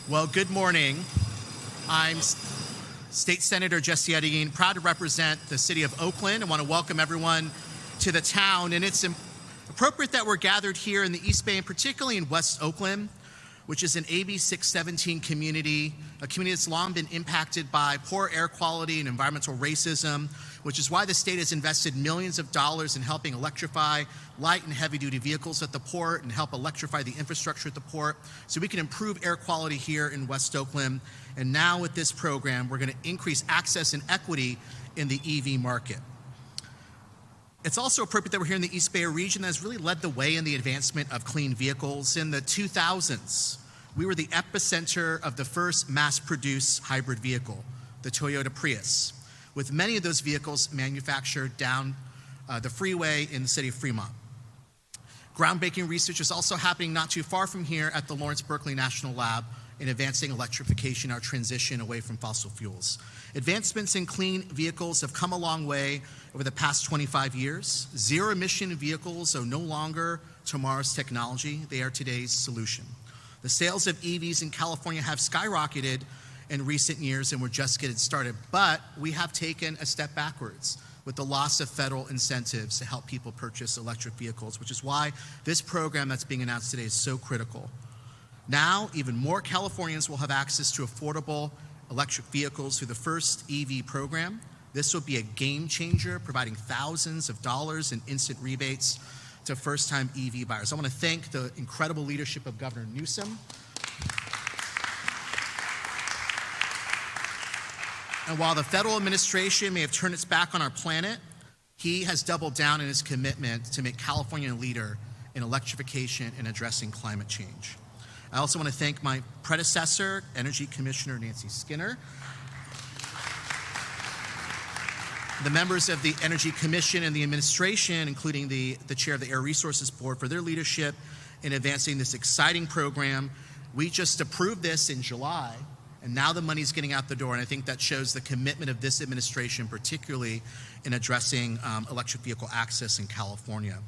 Well, good morning. I'm State Senator Bsky.app, proud to represent the city of Oakland. I want to welcome everyone to the town, and it's appropriate that we're gathered here in the East Bay, and particularly in West Oakland, which is an AB 617 community, a community that's long been impacted by poor air quality and environmental racism, which is why the state has invested millions of dollars in helping electrify light and heavy-duty vehicles at the port and help electrify the infrastructure at the port so we can improve air quality here in West Oakland. And now with this program, we're going to increase access and equity in the EV market. It's also appropriate that we're here in the East Bay region that has really led the way in the advancement of clean vehicles. In the 2000s, we were the epicenter of the first mass-produced hybrid vehicle, the Toyota Prius, with many of those vehicles manufactured down the freeway in the city of Fremont. Groundbreaking research is also happening not too far from here at the Lawrence Berkeley National Lab in advancing electrification, our transition away from fossil fuels. Advancements in clean vehicles have come a long way over the past 25 years. Zero-emission vehicles are no longer tomorrow's technology. They are today's solution. The sales of EVs in California have skyrocketed in recent years, and we're just getting started. But we have taken a step backwards with the loss of federal incentives to help people purchase electric vehicles, which is why this program that's being announced today is so critical. Now, even more Californians will have access to affordable electric vehicles through the first EV program. This will be a game changer, providing thousands of dollars in instant rebates to first-time EV buyers. I want to thank the incredible leadership of Governor Newsom. And while the federal administration may have turned its back on our planet, he has doubled down in his commitment to make California a leader in electrification and addressing climate change. I also want to thank my predecessor, Energy Commissioner Nancy Skinner, the members of the Energy Commission and the administration, including the chair of the Air Resources Board, for their leadership in advancing this exciting program. We just approved this in July, and now the money's getting out the door, and I think that shows the commitment of this administration, particularly in addressing electric vehicle access in California.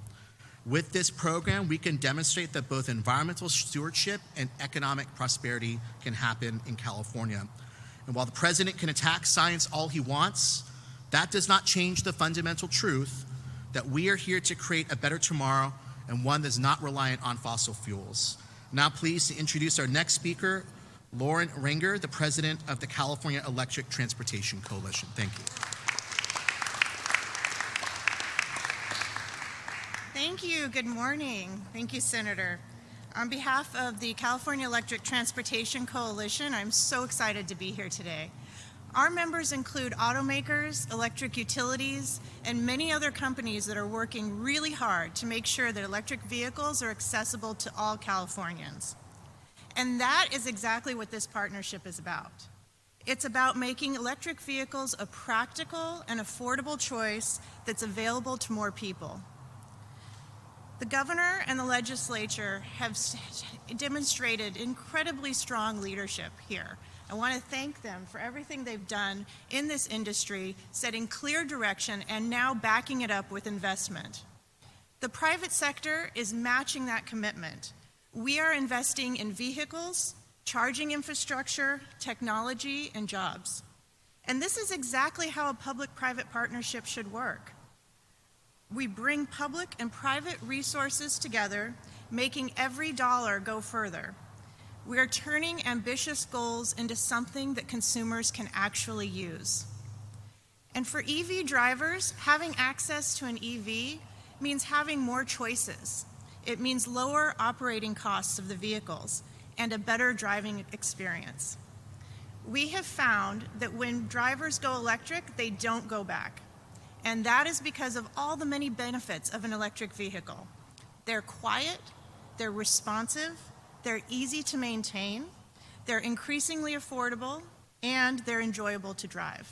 With this program, we can demonstrate that both environmental stewardship and economic prosperity can happen in California. And while the president can attack science all he wants, that does not change the fundamental truth that we are here to create a better tomorrow and one that's not reliant on fossil fuels. Now pleased to introduce our next speaker, Lauren Ringer, the president of the California Electric Transportation Coalition. Thank you. Thank you. Good morning. Thank you, Senator. On behalf of the California Electric Transportation Coalition, I'm so excited to be here today. Our members include automakers, electric utilities, and many other companies that are working really hard to make sure that electric vehicles are accessible to all Californians. And that is exactly what this partnership is about. It's about making electric vehicles a practical and affordable choice that's available to more people. The governor and the legislature have demonstrated incredibly strong leadership here. I want to thank them for everything they've done in this industry, setting clear direction and now backing it up with investment. The private sector is matching that commitment. We are investing in vehicles, charging infrastructure, technology, and jobs. And this is exactly how a public-private partnership should work. We bring public and private resources together, making every dollar go further. We are turning ambitious goals into something that consumers can actually use. And for EV drivers, having access to an EV means having more choices. It means lower operating costs of the vehicles and a better driving experience. We have found that when drivers go electric, they don't go back. And that is because of all the many benefits of an electric vehicle. They're quiet, they're responsive, they're easy to maintain, they're increasingly affordable, and they're enjoyable to drive.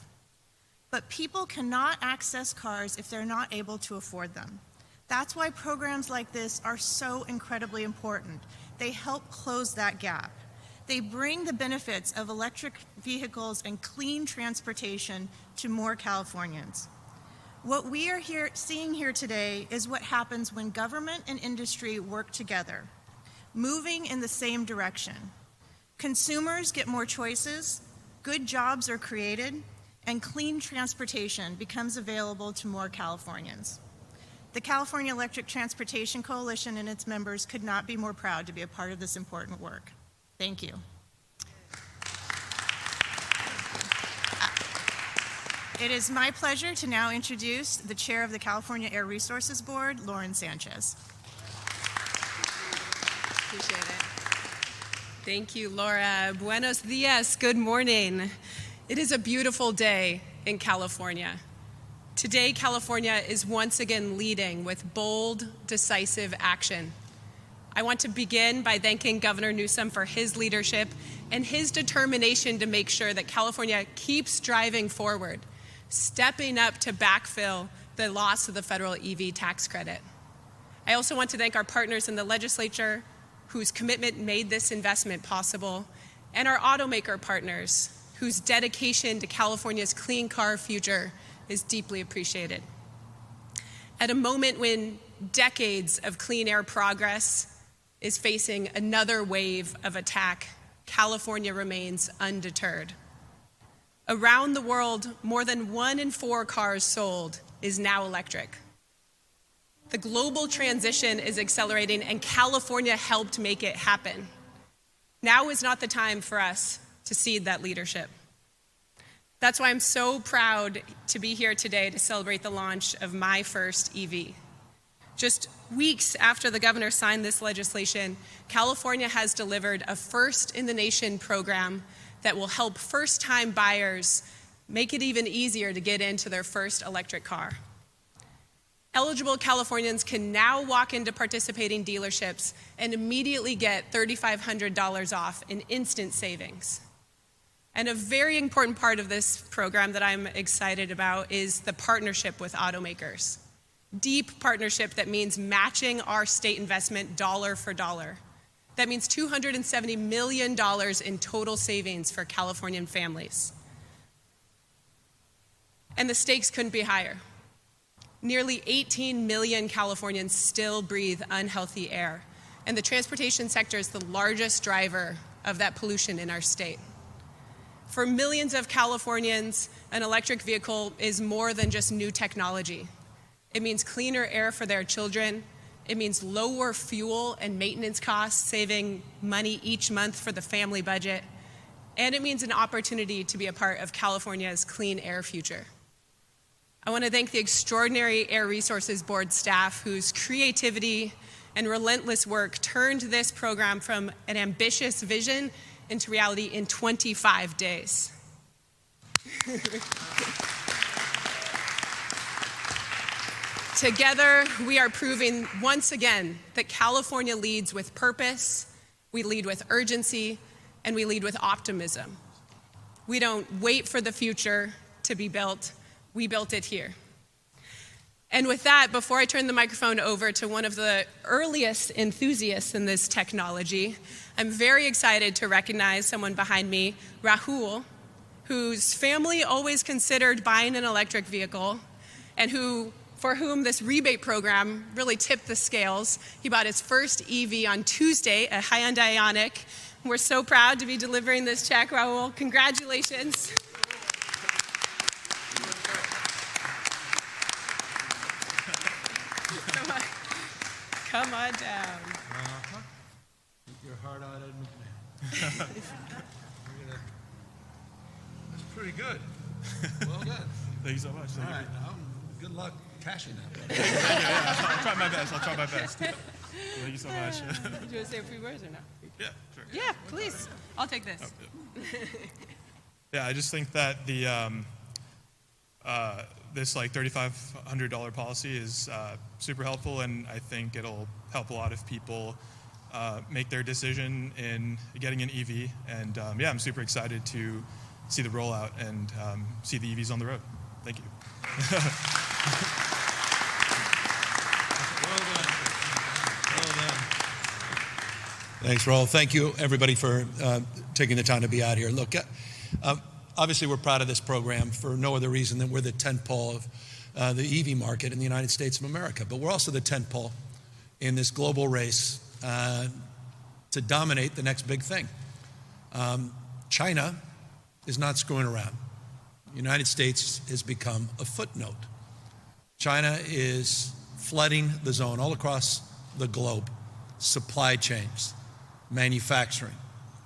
But people cannot access cars if they're not able to afford them. That's why programs like this are so incredibly important. They help close that gap. They bring the benefits of electric vehicles and clean transportation to more Californians. What we are seeing here today is what happens when government and industry work together, moving in the same direction. Consumers get more choices, good jobs are created, and clean transportation becomes available to more Californians. The California Electric Transportation Coalition and its members could not be more proud to be a part of this important work. Thank you. It is my pleasure to now introduce the chair of the California Air Resources Board, Lauren Sanchez. Appreciate it. Thank you, Laura. Buenos dias. Good morning. It is a beautiful day in California. Today, California is once again leading with bold, decisive action. I want to begin by thanking Governor Newsom for his leadership and his determination to make sure that California keeps driving forward, stepping up to backfill the loss of the federal EV tax credit. I also want to thank our partners in the legislature whose commitment made this investment possible, and our automaker partners whose dedication to California's clean car future is deeply appreciated. At a moment when decades of clean air progress is facing another wave of attack, California remains undeterred. Around the world, more than 1 in 4 cars sold is now electric. The global transition is accelerating, and California helped make it happen. Now is not the time for us to cede that leadership. That's why I'm so proud to be here today to celebrate the launch of my first EV. Just weeks after the governor signed this legislation, California has delivered a first-in-the-nation program that will help first-time buyers make it even easier to get into their first electric car. Eligible Californians can now walk into participating dealerships and immediately get $3,500 off in instant savings. And a very important part of this program that I'm excited about is the partnership with automakers. Deep partnership that means matching our state investment dollar for dollar. That means $270 million in total savings for Californian families. And the stakes couldn't be higher. Nearly 18 million Californians still breathe unhealthy air, and the transportation sector is the largest driver of that pollution in our state. For millions of Californians, an electric vehicle is more than just new technology. It means cleaner air for their children. It means lower fuel and maintenance costs, saving money each month for the family budget. And it means an opportunity to be a part of California's clean air future. I want to thank the extraordinary Air Resources Board staff whose creativity and relentless work turned this program from an ambitious vision into reality in 25 days. Together, we are proving once again that California leads with purpose, we lead with urgency, and we lead with optimism. We don't wait for the future to be built, we built it here. And with that, before I turn the microphone over to one of the earliest enthusiasts in this technology, I'm very excited to recognize someone behind me, Rahul, whose family always considered buying an electric vehicle, and for whom this rebate program really tipped the scales. He bought his first EV on Tuesday, a Hyundai Ioniq. We're so proud to be delivering this check, Rahul. Congratulations. Come on down. Keep your heart out of McMahon. That's pretty good. Well done. Thank you so much. All right, now good luck cashing that. I'll try my best. Thank you so much. Do you want to say a few words or not? Yeah, sure. Yeah, please. I'll take this. Yeah, I just think that the this like $3,500 policy is super helpful, and I think it'll help a lot of people make their decision in getting an EV. And yeah, I'm super excited to see the rollout and see the EVs on the road. Thank you. Well done. Thanks, Raul. Thank you, everybody, for taking the time to be out here. Look, obviously, we're proud of this program for no other reason than we're the tentpole of the EV market in the United States of America. But we're also the tentpole in this global race to dominate the next big thing. China is not screwing around. The United States has become a footnote. China is flooding the zone all across the globe. Supply chains, manufacturing,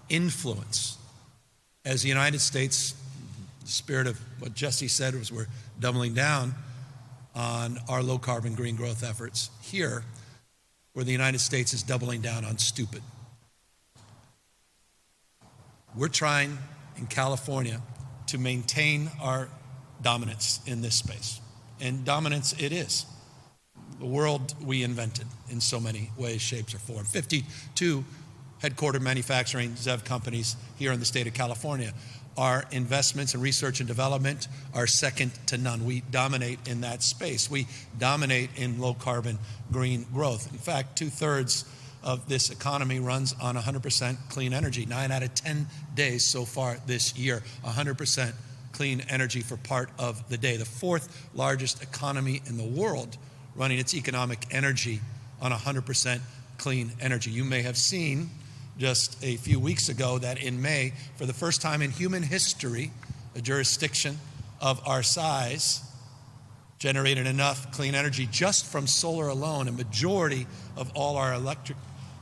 influence. As the United States, the spirit of what Jesse said was we're doubling down on our low carbon green growth efforts here, where the United States is doubling down on stupid. We're trying in California to maintain our dominance in this space. And dominance it is. The world we invented in so many ways, shapes, or forms. 52 headquartered manufacturing ZEV companies here in the state of California. Our investments in research and development are second to none. We dominate in that space. We dominate in low carbon green growth. In fact, 2/3 of this economy runs on 100% clean energy. 9 out of 10 days so far this year, 100% clean energy for part of the day. The 4th largest economy in the world running its economic energy on 100% clean energy. You may have seen just a few weeks ago that in May, for the first time in human history, a jurisdiction of our size generated enough clean energy just from solar alone. A majority of all our electric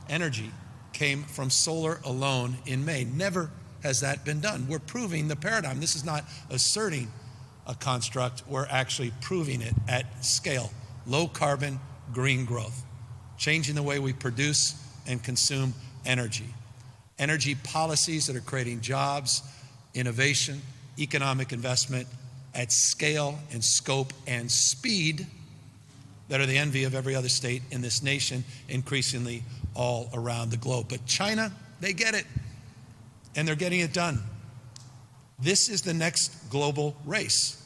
energy came from solar alone in May. Never has that been done. We're proving the paradigm. This is not asserting a construct, we're actually proving it at scale. Low carbon, green growth, changing the way we produce and consume energy. Energy policies that are creating jobs, innovation, economic investment at scale and scope and speed that are the envy of every other state in this nation, increasingly all around the globe. But China, they get it, and they're getting it done. This is the next global race.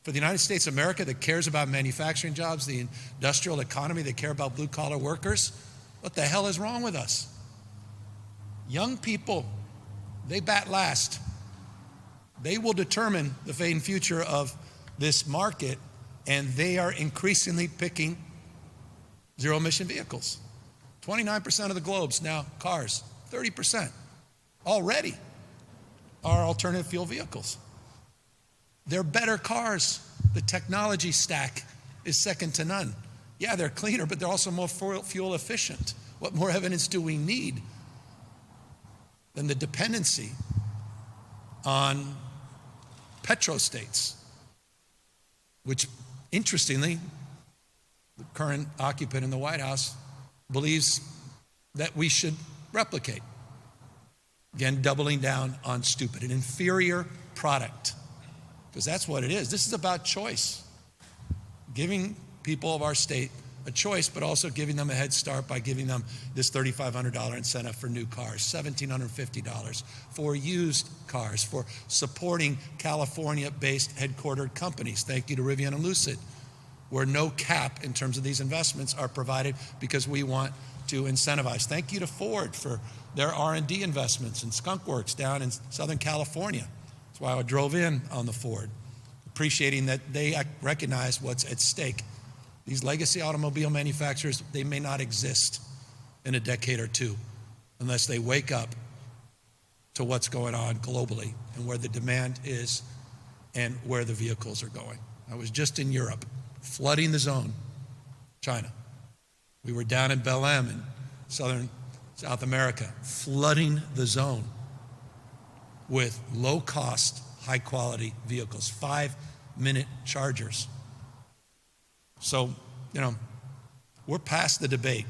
For the United States of America that cares about manufacturing jobs, the industrial economy, that care about blue-collar workers, what the hell is wrong with us? Young people, they bat last. They will determine the fate and future of this market, and they are increasingly picking zero-emission vehicles. 29% of the globe's now cars, 30% already are alternative fuel vehicles. They're better cars. The technology stack is second to none. Yeah, they're cleaner, but they're also more fuel efficient. What more evidence do we need than the dependency on petrostates, which, interestingly, the current occupant in the White House believes that we should replicate. Again, doubling down on stupid, an inferior product, because that's what it is. This is about choice, giving people of our state a choice, but also giving them a head start by giving them this $3,500 incentive for new cars, $1,750 for used cars, for supporting California-based headquartered companies. Thank you to Rivian and Lucid, where no cap in terms of these investments are provided because we want to incentivize. Thank you to Ford for their R&D investments in Skunk Works down in Southern California. That's why I drove in on the Ford, appreciating that they recognize what's at stake. These legacy automobile manufacturers, they may not exist in a decade or two unless they wake up to what's going on globally and where the demand is and where the vehicles are going. I was just in Europe, flooding the zone, China. We were down in Belém in southern South America, flooding the zone with low-cost, high-quality vehicles, 5-minute chargers. So, we're past the debate,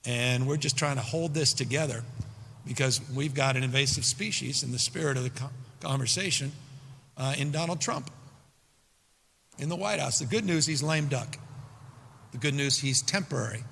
and we're just trying to hold this together because we've got an invasive species in the spirit of the conversation in Donald Trump in the White House. The good news, he's lame duck. The good news, he's temporary.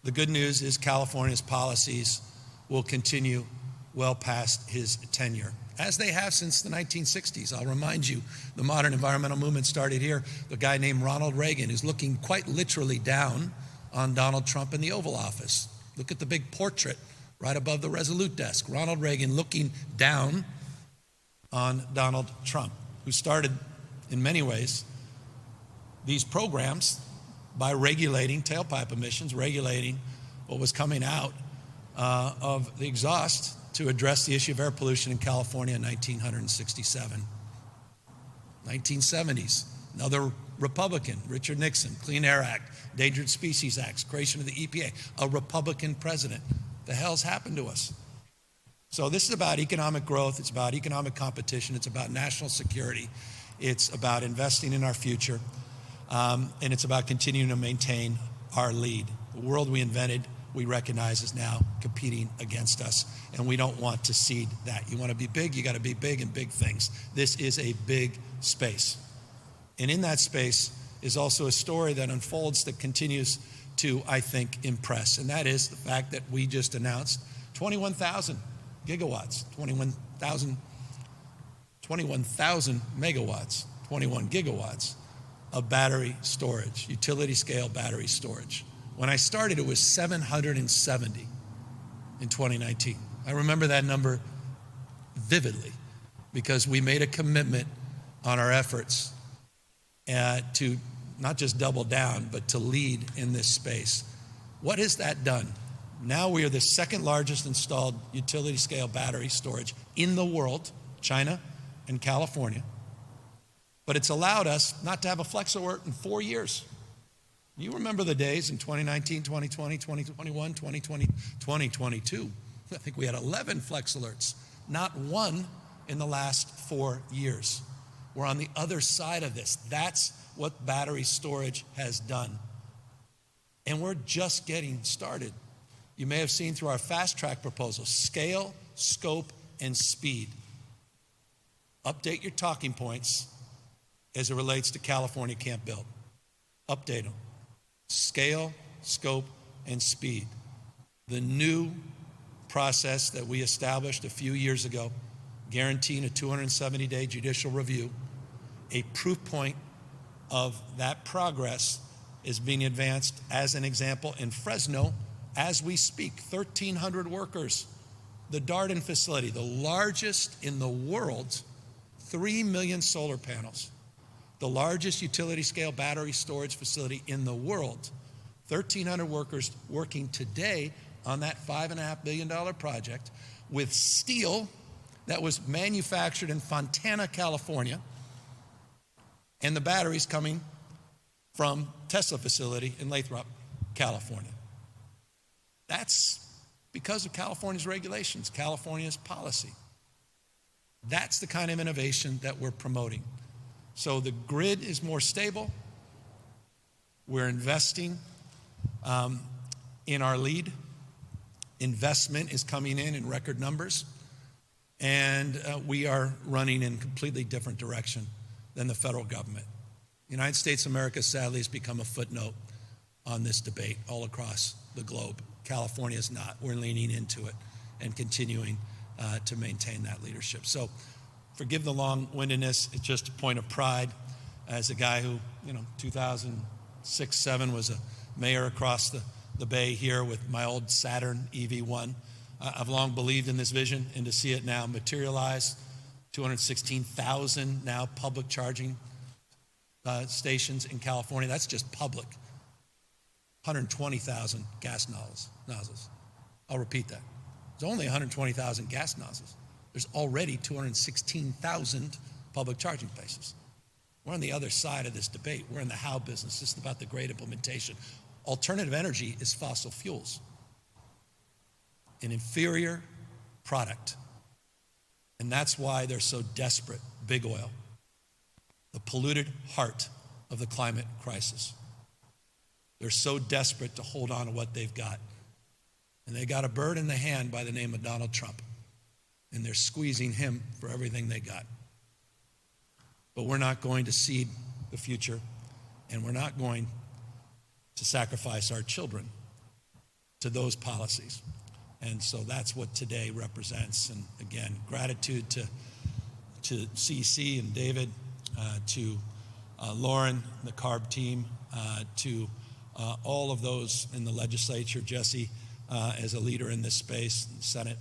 The good news is California's policies will continue well past his tenure, as they have since the 1960s. I'll remind you, the modern environmental movement started here. The guy named Ronald Reagan is looking quite literally down on Donald Trump in the Oval Office. Look at the big portrait right above the Resolute desk. Ronald Reagan looking down on Donald Trump, who started, in many ways, these programs by regulating tailpipe emissions, regulating what was coming out of the exhaust to address the issue of air pollution in California in 1967. 1970s, another Republican, Richard Nixon, Clean Air Act, Endangered Species Act, creation of the EPA, a Republican president. The hell's happened to us? So this is about economic growth, it's about economic competition, it's about national security, it's about investing in our future, and it's about continuing to maintain our lead. The world we invented, we recognize is now competing against us, and we don't want to cede that. You want to be big, you got to be big in big things. This is a big space. And in that space is also a story that unfolds that continues to, I think, impress. And that is the fact that we just announced 21,000 gigawatts, 21,000 megawatts, 21 gigawatts of battery storage, utility scale battery storage. When I started, it was 770 in 2019. I remember that number vividly because we made a commitment on our efforts to not just double down, but to lead in this space. What has that done? Now we are the second largest installed utility scale battery storage in the world, China and California. But it's allowed us not to have a flex alert in 4 years. You remember the days in 2019, 2020, 2021, 2020, 2022. I think we had 11 flex alerts, not one in the last 4 years. We're on the other side of this. That's what battery storage has done. And we're just getting started. You may have seen through our fast track proposal, scale, scope, and speed. Update your talking points as it relates to California Can't Build. Update them. Scale, scope, and speed. The new process that we established a few years ago, guaranteeing a 270-day judicial review, a proof point of that progress is being advanced as an example in Fresno as we speak. 1,300 workers. The Darden facility, the largest in the world, 3 million solar panels. The largest utility scale battery storage facility in the world. 1,300 workers working today on that $5.5 billion project with steel that was manufactured in Fontana, California, and the batteries coming from Tesla facility in Lathrop, California. That's because of California's regulations, California's policy. That's the kind of innovation that we're promoting. So the grid is more stable. We're investing in our lead. Investment is coming in record numbers. And we are running in a completely different direction than the federal government. The United States of America, sadly, has become a footnote on this debate all across the globe. California is not. We're leaning into it and continuing to maintain that leadership. So forgive the long-windedness. It's just a point of pride as a guy who, 2006-07 was a mayor across the bay here with my old Saturn EV1. I've long believed in this vision, and to see it now materialize, 216,000 now public charging stations in California. That's just public. 120,000 gas nozzles. I'll repeat that. There's only 120,000 gas nozzles. There's already 216,000 public charging places. We're on the other side of this debate. We're in the how business. This is about the great implementation. Alternative energy is fossil fuels. An inferior product. And that's why they're so desperate, big oil, the polluted heart of the climate crisis. They're so desperate to hold on to what they've got. And they got a bird in the hand by the name of Donald Trump. And they're squeezing him for everything they got. But we're not going to cede the future, and we're not going to sacrifice our children to those policies. And so that's what today represents. And again, gratitude to CC and David, to Lauren, the CARB team, to all of those in the legislature, Jesse, as a leader in this space, the Senate,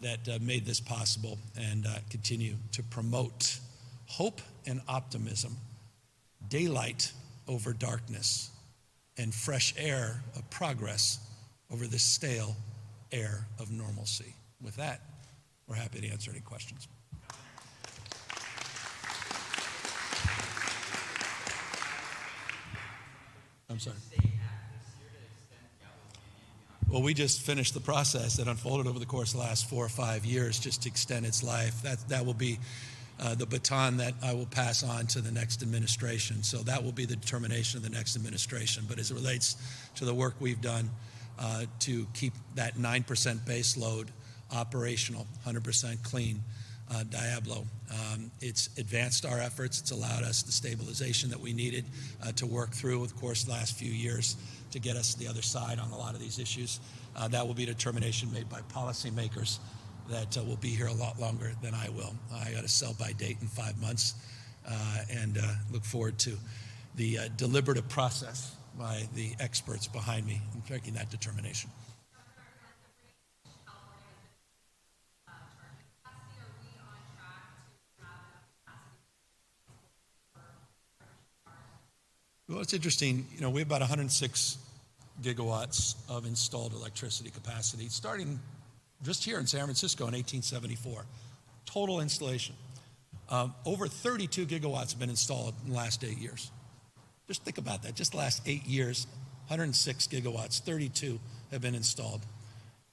that made this possible and continue to promote hope and optimism, daylight over darkness, and fresh air of progress over the stale air of normalcy. With that, we're happy to answer any questions. I'm sorry. Well, we just finished the process that unfolded over the course of the last 4 or 5 years just to extend its life. That will be the baton that I will pass on to the next administration. So that will be the determination of the next administration. But as it relates to the work we've done to keep that 9% base load operational, 100% clean, Diablo, it's advanced our efforts. It's allowed us the stabilization that we needed to work through, of course, the last few years to get us to the other side on a lot of these issues. That will be a determination made by policymakers that will be here a lot longer than I will. I got a sell-by date in 5 months and look forward to the deliberative process by the experts behind me in making that determination. Well, it's interesting. You know, we have about 106 gigawatts of installed electricity capacity, starting just here in San Francisco in 1874. Total installation. Over 32 gigawatts have been installed in the last 8 years. Just think about that. Just the last 8 years, 106 gigawatts, 32 have been installed.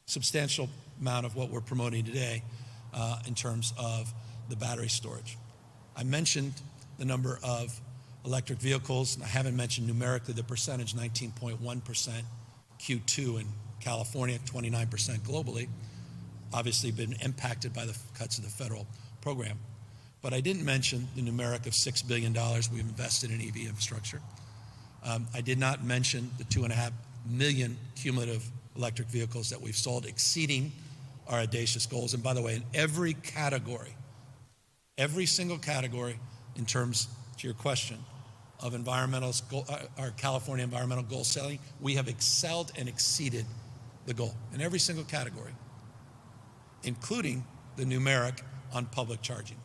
Substantial amount of what we're promoting today in terms of the battery storage. I mentioned the number of electric vehicles, and I haven't mentioned numerically the percentage, 19.1% Q2 in California, 29% globally, obviously been impacted by the cuts of the federal program. But I didn't mention the numeric of $6 billion we've invested in EV infrastructure. I did not mention the 2.5 million cumulative electric vehicles that we've sold, exceeding our audacious goals. And by the way, in every category, every single category in terms, to your question, of our California environmental goal setting, we have excelled and exceeded the goal in every single category, including the numeric on public charging.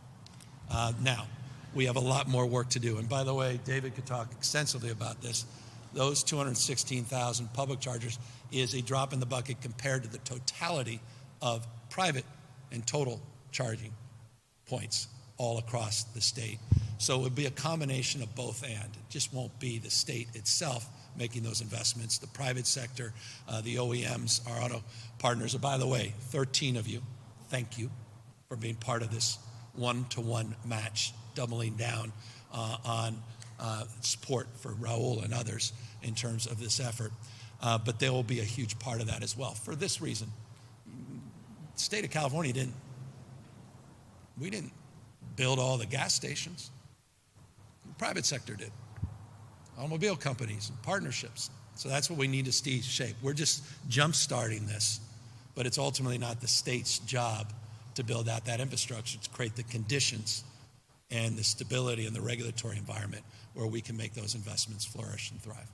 Now, we have a lot more work to do. And by the way, David could talk extensively about this. Those 216,000 public chargers is a drop in the bucket compared to the totality of private and total charging points all across the state. So it would be a combination of both and. It just won't be the state itself making those investments. The private sector, the OEMs, our auto partners. And by the way, 13 of you, thank you for being part of this one-to-one match, doubling down on support for Raul and others in terms of this effort. But there will be a huge part of that as well. For this reason, the state of California we didn't build all the gas stations. The private sector did. Automobile companies and partnerships. So that's what we need to see shape. We're just jump-starting this, but it's ultimately not the state's job to build out that infrastructure, to create the conditions and the stability and the regulatory environment where we can make those investments flourish and thrive.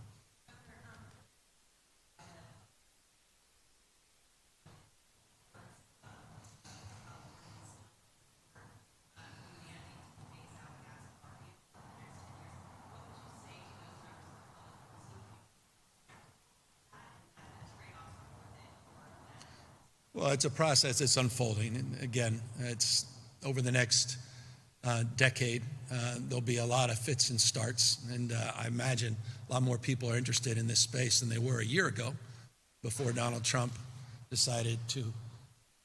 Well, it's a process that's unfolding. And again, it's over the next decade, there'll be a lot of fits and starts. And I imagine a lot more people are interested in this space than they were a year ago before Donald Trump decided to,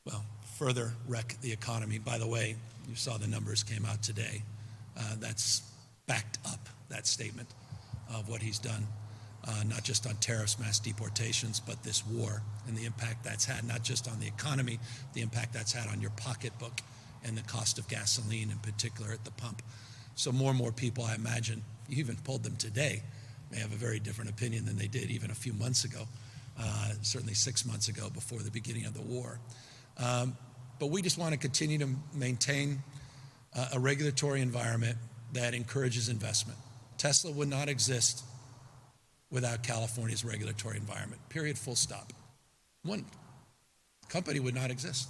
well, further wreck the economy. By the way, you saw the numbers came out today. That's backed up, that statement of what he's done. Not just on tariffs, mass deportations, but this war and the impact that's had, not just on the economy, the impact that's had on your pocketbook and the cost of gasoline in particular at the pump. So more and more people, I imagine, you even polled them today, may have a very different opinion than they did even a few months ago, certainly 6 months ago before the beginning of the war. But we just want to continue to maintain a regulatory environment that encourages investment. Tesla would not exist without California's regulatory environment, period, full stop. One company would not exist,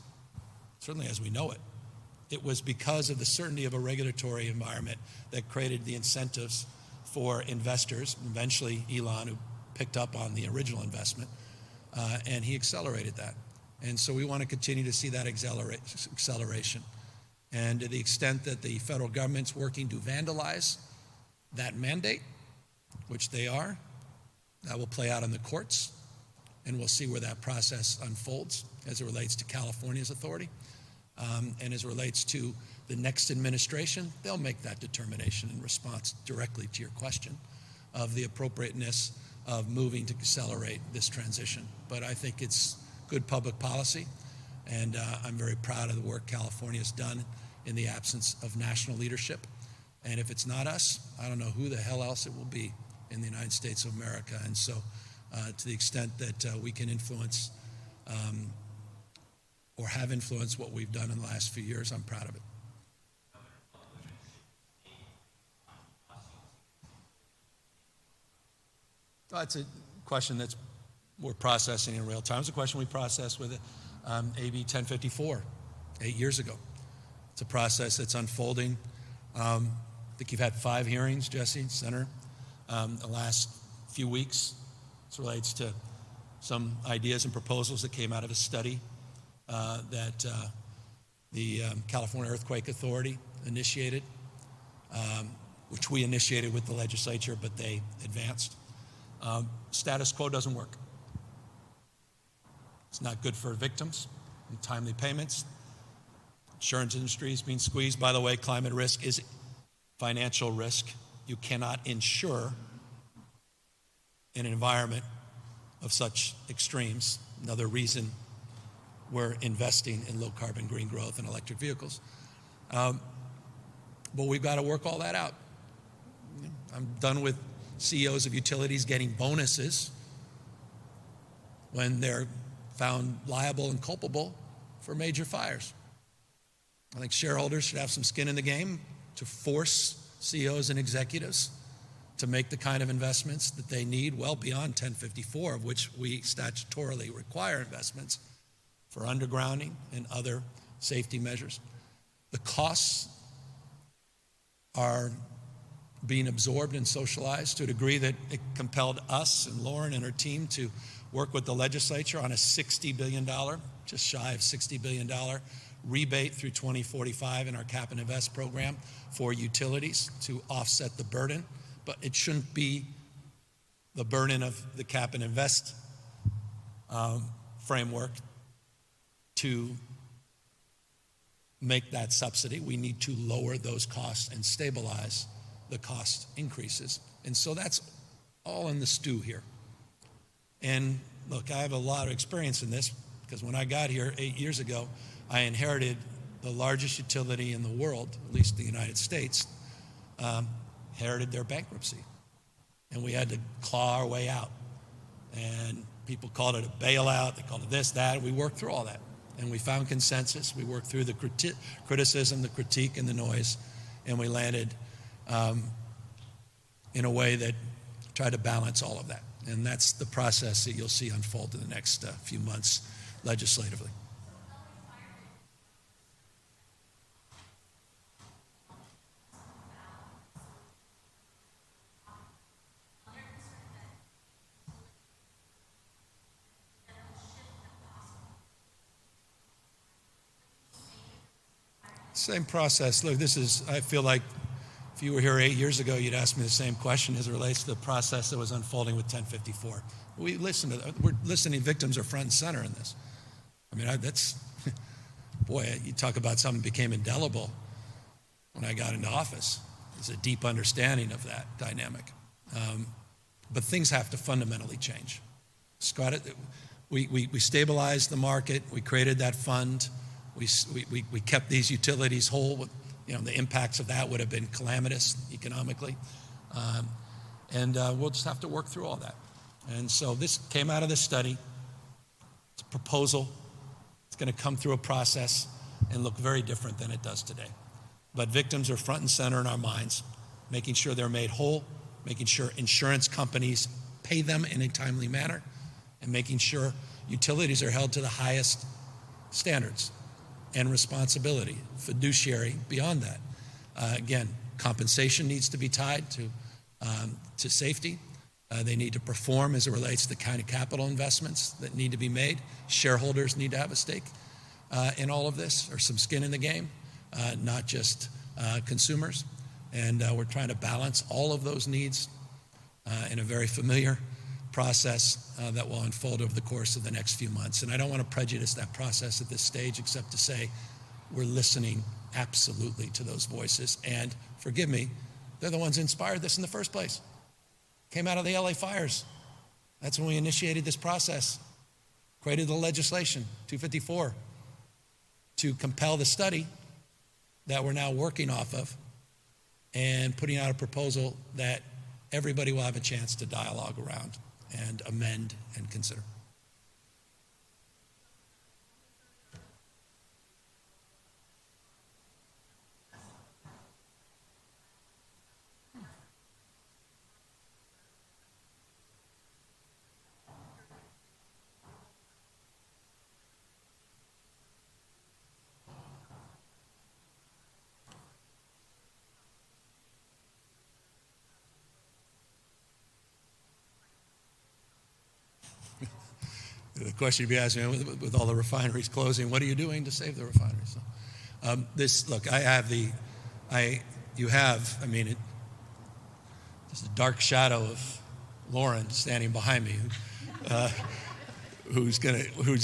certainly as we know it. It was because of the certainty of a regulatory environment that created the incentives for investors, eventually Elon, who picked up on the original investment, and he accelerated that. And so we want to continue to see that acceleration. And to the extent that the federal government's working to vandalize that mandate, which they are, that will play out in the courts, and we'll see where that process unfolds as it relates to California's authority. And as it relates to the next administration, they'll make that determination in response directly to your question of the appropriateness of moving to accelerate this transition. But I think it's good public policy, and I'm very proud of the work California's done in the absence of national leadership. And if it's not us, I don't know who the hell else it will be in the United States of America. And so to the extent that we can influence or have influenced what we've done in the last few years, I'm proud of it. That's a question that's we're processing in real time. It's a question we processed with AB 1054 8 years ago. It's a process that's unfolding. I think you've had 5 hearings, Jesse, Senator, the last few weeks. This relates to some ideas and proposals that came out of a study that the California Earthquake Authority initiated, which we initiated with the legislature, but they advanced. Status quo doesn't work. It's not good for victims and timely payments. Insurance industry is being squeezed. By the way, climate risk is financial risk. You cannot insure an environment of such extremes. Another reason we're investing in low carbon green growth and electric vehicles. But we've got to work all that out. I'm done with CEOs of utilities getting bonuses when they're found liable and culpable for major fires. I think shareholders should have some skin in the game to force CEOs and executives to make the kind of investments that they need well beyond 1054, of which we statutorily require investments for undergrounding and other safety measures. The costs are being absorbed and socialized to a degree that it compelled us and Lauren and her team to work with the legislature on a $60 billion, just shy of $60 billion rebate through 2045 in our Cap and Invest program for utilities to offset the burden. But it shouldn't be the burden of the Cap and Invest framework to make that subsidy. We need to lower those costs and stabilize the cost increases. And so that's all in the stew here. And look, I have a lot of experience in this because when I got here 8 years ago, I inherited the largest utility in the world, at least the United States, inherited their bankruptcy. And we had to claw our way out. And people called it a bailout, they called it this, that. We worked through all that. And we found consensus. We worked through the criticism, the critique, and the noise. And we landed in a way that tried to balance all of that. And that's the process that you'll see unfold in the next few months legislatively. Same process. Look, this is, I feel like if you were here 8 years ago, you'd ask me the same question as it relates to the process that was unfolding with 1054. We're listening, victims are front and center in this. I mean, that's, boy, you talk about something that became indelible when I got into office. There's a deep understanding of that dynamic. But things have to fundamentally change. Scott, we stabilized the market, we created that fund, we kept these utilities whole. You know, the impacts of that would have been calamitous economically. And we'll just have to work through all that. And so this came out of this study. It's a proposal. It's going to come through a process and look very different than it does today. But victims are front and center in our minds, making sure they're made whole, making sure insurance companies pay them in a timely manner, and making sure utilities are held to the highest standards and responsibility, fiduciary beyond that. Again, compensation needs to be tied to safety. They need to perform as it relates to the kind of capital investments that need to be made. Shareholders need to have a stake in all of this, or some skin in the game, not just consumers. And we're trying to balance all of those needs in a very familiar process that will unfold over the course of the next few months. And I don't want to prejudice that process at this stage, except to say we're listening absolutely to those voices. And forgive me, they're the ones who inspired this in the first place. Came out of the LA fires. That's when we initiated this process, created the legislation, 254, to compel the study that we're now working off of and putting out a proposal that everybody will have a chance to dialogue around and amend and consider. The question you'd be asking me, with all the refineries closing, what are you doing to save the refineries? So, look, there's a dark shadow of Lauren standing behind me, who's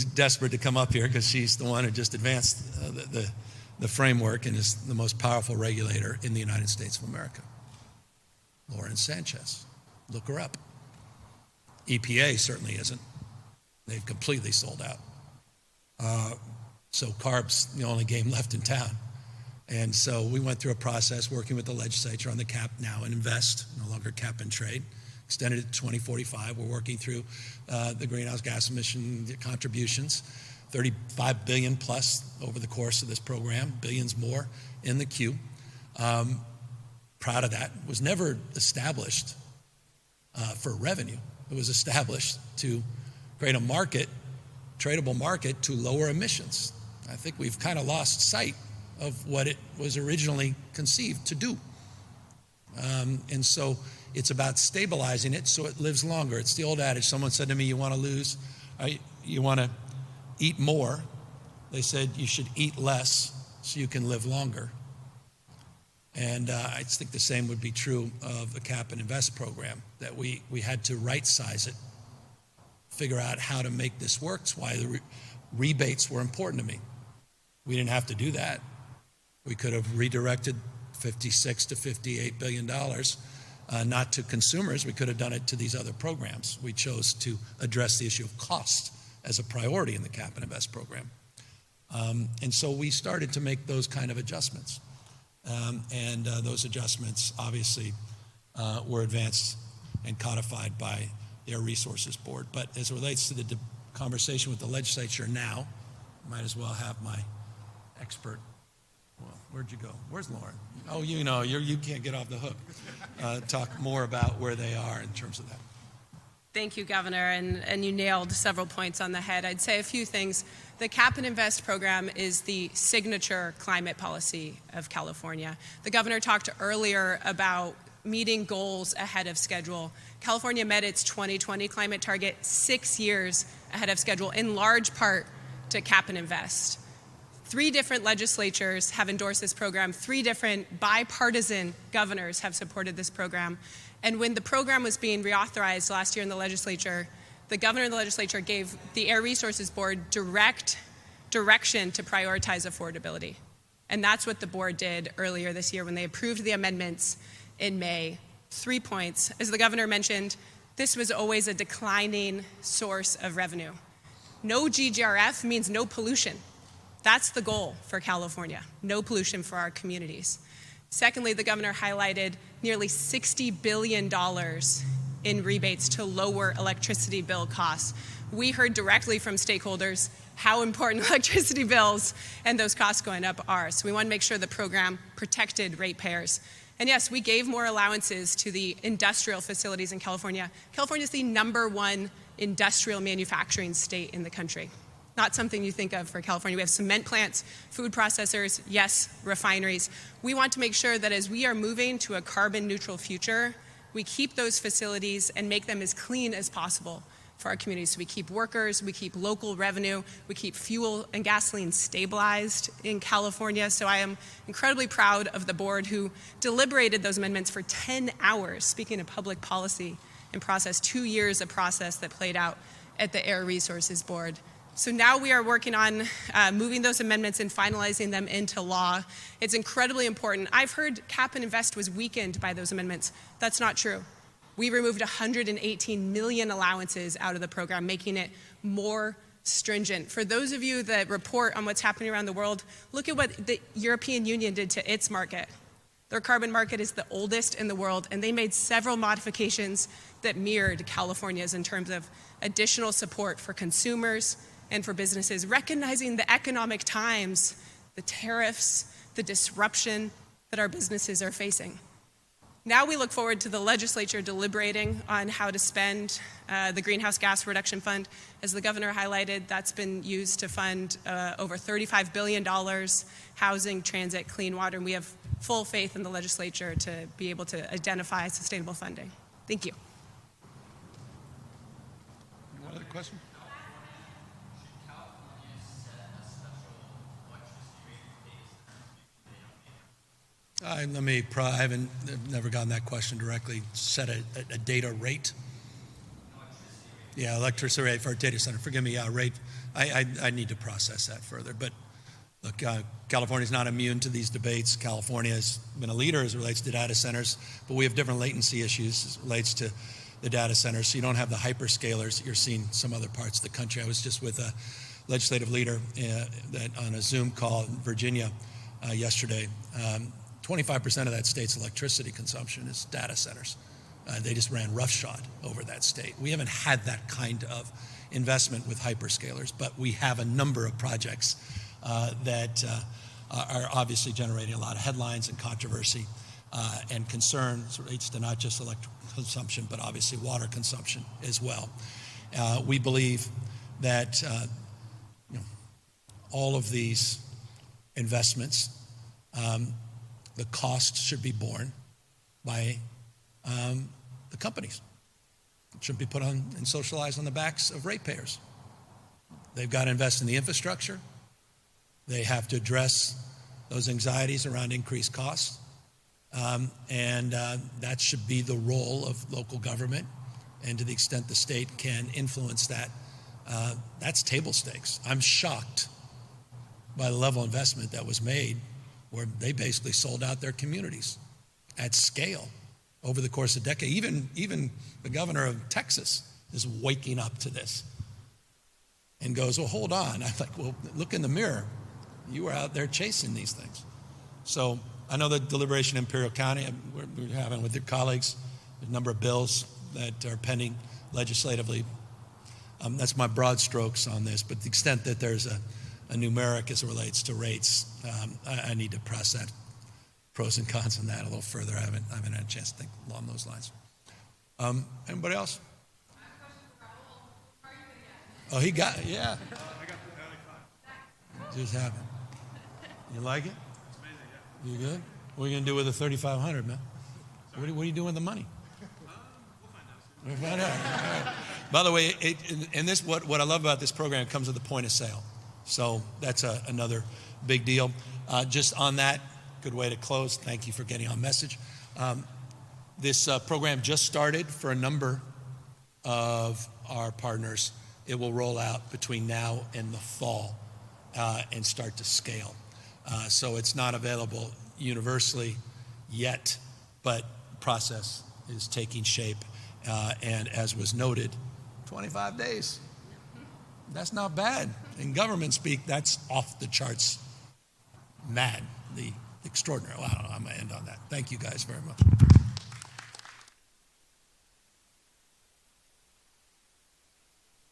desperate to come up here because she's the one who just advanced the framework and is the most powerful regulator in the United States of America. Lauren Sanchez, look her up. EPA certainly isn't. They've completely sold out. So CARB's the only game left in town. And so we went through a process working with the legislature on the cap now and invest, no longer cap and trade, extended it to 2045. We're working through the greenhouse gas emission contributions, $35 billion plus over the course of this program, billions more in the queue. Proud of that. It was never established for revenue. It was established to create a market, tradable market, to lower emissions. I think we've kind of lost sight of what it was originally conceived to do. And so it's about stabilizing it so it lives longer. It's the old adage. Someone said to me, you want to eat more. They said you should eat less so you can live longer. And I think the same would be true of the cap and invest program, that we had to right size it, figure out how to make this work. That's why the rebates were important to me. We didn't have to do that. We could have redirected $56 to $58 billion, not to consumers. We could have done it to these other programs. We chose to address the issue of cost as a priority in the cap and invest program. And so we started to make those kind of adjustments. And those adjustments obviously were advanced and codified by Air Resources Board. But as it relates to the conversation with the legislature now, might as well have my expert. Well, where'd you go? Where's Lauren? Oh, you can't get off the hook. Talk more about where they are in terms of that. Thank you, Governor, and you nailed several points on the head. I'd say a few things. The Cap and Invest program is the signature climate policy of California. The governor talked earlier about meeting goals ahead of schedule. California met its 2020 climate target 6 years ahead of schedule, in large part to Cap and Invest. 3 different legislatures have endorsed this program. 3 different bipartisan governors have supported this program. And when the program was being reauthorized last year in the legislature, the governor and the legislature gave the Air Resources Board direction to prioritize affordability. And that's what the board did earlier this year when they approved the amendments in May. 3 points. As the governor mentioned, this was always a declining source of revenue. No GGRF means no pollution. That's the goal for California, no pollution for our communities. Secondly, the governor highlighted nearly $60 billion in rebates to lower electricity bill costs. We heard directly from stakeholders how important electricity bills and those costs going up are. So we want to make sure the program protected ratepayers. And yes, we gave more allowances to the industrial facilities in California. California is the #1 industrial manufacturing state in the country. Not something you think of for California. We have cement plants, food processors, yes, refineries. We want to make sure that as we are moving to a carbon neutral future, we keep those facilities and make them as clean as possible for our communities. So we keep workers, we keep local revenue, we keep fuel and gasoline stabilized in California. So I am incredibly proud of the board who deliberated those amendments for 10 hours, speaking of public policy and process, 2 years of process that played out at the Air Resources Board. So now we are working on moving those amendments and finalizing them into law. It's incredibly important. I've heard Cap and Invest was weakened by those amendments. That's not true. We removed 118 million allowances out of the program, making it more stringent. For those of you that report on what's happening around the world, look at what the European Union did to its market. Their carbon market is the oldest in the world, and they made several modifications that mirrored California's in terms of additional support for consumers and for businesses, recognizing the economic times, the tariffs, the disruption that our businesses are facing. Now we look forward to the legislature deliberating on how to spend the Greenhouse Gas Reduction Fund. As the governor highlighted, that's been used to fund over $35 billion, housing, transit, clean water, and we have full faith in the legislature to be able to identify sustainable funding. Thank you. One other question? I've never gotten that question directly. Set a data rate. Yeah, electricity rate for a data center. Forgive me, rate. I need to process that further. But look, California's not immune to these debates. California has been a leader as it relates to data centers, but we have different latency issues as it relates to the data centers. So you don't have the hyperscalers that you're seeing in some other parts of the country. I was just with a legislative leader on a Zoom call in Virginia yesterday. 25% of that state's electricity consumption is data centers. They just ran roughshod over that state. We haven't had that kind of investment with hyperscalers, but we have a number of projects that are obviously generating a lot of headlines and controversy and concern. It relates to not just electric consumption, but obviously water consumption as well. We believe that all of these investments, the cost should be borne by the companies. It shouldn't be put on and socialized on the backs of ratepayers. They've got to invest in the infrastructure. They have to address those anxieties around increased costs. And that should be the role of local government. And to the extent the state can influence that, that's table stakes. I'm shocked by the level of investment that was made where they basically sold out their communities at scale over the course of a decade. Even the governor of Texas is waking up to this and goes, well, hold on. I'm like, well, look in the mirror. You were out there chasing these things. So I know the deliberation in Imperial County, we're having with your colleagues, a number of bills that are pending legislatively. That's my broad strokes on this, but the extent that there's a numeric as it relates to rates, I need to press that pros and cons on that a little further. I haven't had a chance to think along those lines. Anybody else? Oh, he got it, yeah. Just happened. You like it? It's amazing, yeah. You good? What are you going to do with the $3,500, man? What are you doing with the money? We'll find out. All right. By the way, what I love about this program, it comes with the point of sale. So that's another big deal. Just on that, good way to close. Thank you for getting on message. This program just started for a number of our partners. It will roll out between now and the fall and start to scale. So it's not available universally yet, but the process is taking shape. And as was noted, 25 days. That's not bad. In government speak, that's off the charts mad, the extraordinary. Well, I don't know, I'm going to end on that. Thank you guys very much.